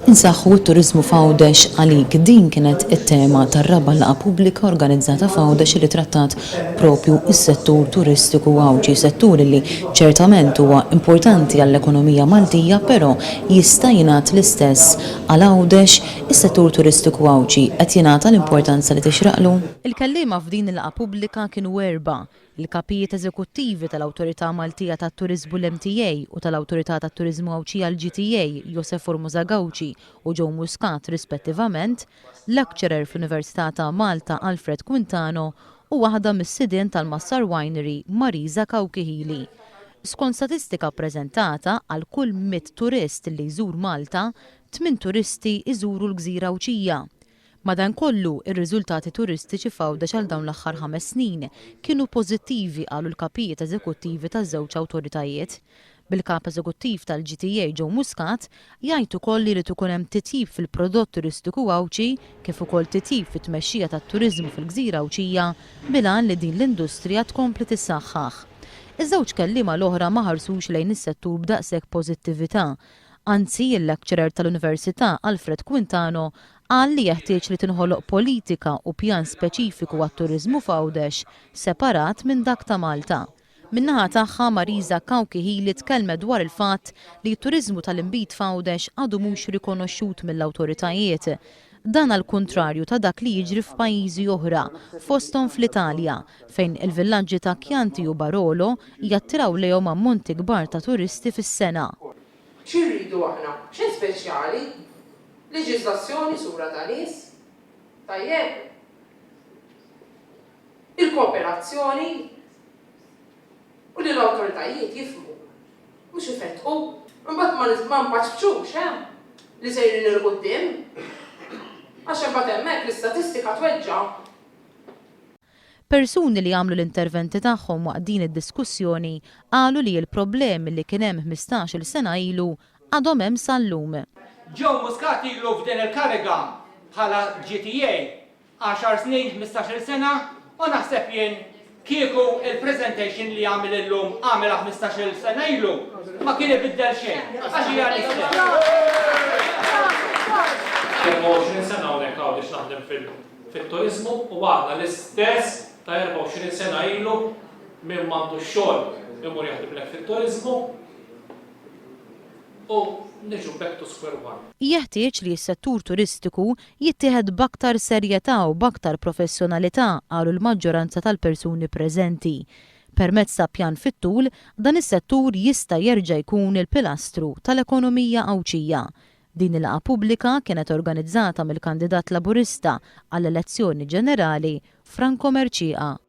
Insaħħu t-turizmu f'Għawdex għalik din kienet it-tema tar-raba' laqgħa pubblika organizzata f'Għawdex li trattat propju s-settur turistiku Għawġi, settur li ċertament huwa importanti għall-ekonomija Maltija, però jista' jingħad l-istess għal Għawdex is-settur turistiku Għawġi qed jingħata l-importanza li tixraqlu. Il-kelliema f'din il-laqgħa pubblika kienu erba'. Il-kapijiet eżekuttivi tal-Awtorità Maltija tat-Turiżmu l-MTA u tal-Awtorità tat-Turiżmu Għawċija l-GTA Josef Formosa Gawċi u Joe Muscat rispettivament, lecturer fl-Università ta' Malta Alfred Quintano u waħda mis-sidien tal-Massar Winery Marisa Kawkihili. Skont statistika ppreżentata għal kull 100 turist li jżur Malta, 8 turisti jżuru l-Gżira Għawċija. Madankollu, ir-riżultati turistiċi f'Għawdex għal dawn l-aħħar 5 snin kienu pożittivi qalu l-kapijiet eżekuttivi taż-żewġ awtoritajiet. Bil-kap eżekuttiv tal-GTA Joe Muscat jgħid ukoll li ikun hemm titjib fil-prodott turistiku Għawċi kif ukoll titjib fit-tmexxija tat-turiżmu fil-Gżira Għawċija bilan li din l-industrija tkompli tissaħħaħ. Iż-żewġ kelliema l-oħra ma ħarsux lejn is-settur b'daqshekk pożittività. Anzi, il-lecturer tal-Università Alfred Quintano qal li jeħtieġ li tinħoloq politika u pjan speċifiku għat-turiżmu f'Għawdex separat minn dak ta' Malta. Min-naħa tagħha Marisa Kawkihili tkellmet dwar il-fatt li t-turiżmu tal-inbit f'Għawdex għadu mhux rikonoxxut mill-awtoritajiet. Dan għal kontrarju ta' dak li jiġri f'pajjiżi oħra, fosthom fl-Italja, fejn il-villaġġi ta' Chianti u Barolo jattiraw lejhom ammonti kbar ta' turisti fis-sena. X'irridu aħna? X'in speċjali? Leġiżlazzjoni sura ta' nies? Tajjeb. Il-kooperazzjoni u li l-awtoritajiet jifhmu. Mhux ifettqu. Imbagħad ma mpaċċux, li sejrin il-qudiem. Għax imbagħad hemmhekk l-istatistika tweġġa'. Persuni li għamlu l-interventi tagħhom waqt din id-diskussjoni qalu li l-problemi li kien hemm 15-il sena ilu għadhom hemm sal-lum. Joe Muscat ilu f'din il-kariga bħala GTA 10 snin, 15-il sena, u naħseb jien kieku il-presentation li għamil illum għamilha 15-il sena ilu ma kien ibiddel xejn. Għax hija l-istess. 24 sena hawnhekk Għawdex naħdem fit-turizmu u għadna l-istess ta' 24 sena ilu minn m'għandu xogħol imur jaħdimlek fit-turizmu u niġu back to square one. Jeħtieġ li s-settur turistiku jittieħed b'aktar serjetà u b'aktar professjonalità qalu l-maġġoranza tal-persuni preżenti. Permezz ta' pjan fit-tul, dan is-settur jista' jerġa' jkun il-pilastru tal-ekonomija Għawċija. Din il-laqgħa pubblika kienet organizzata mill-kandidat Laburista għall-elezzjoni ġenerali Franco Merċieqa.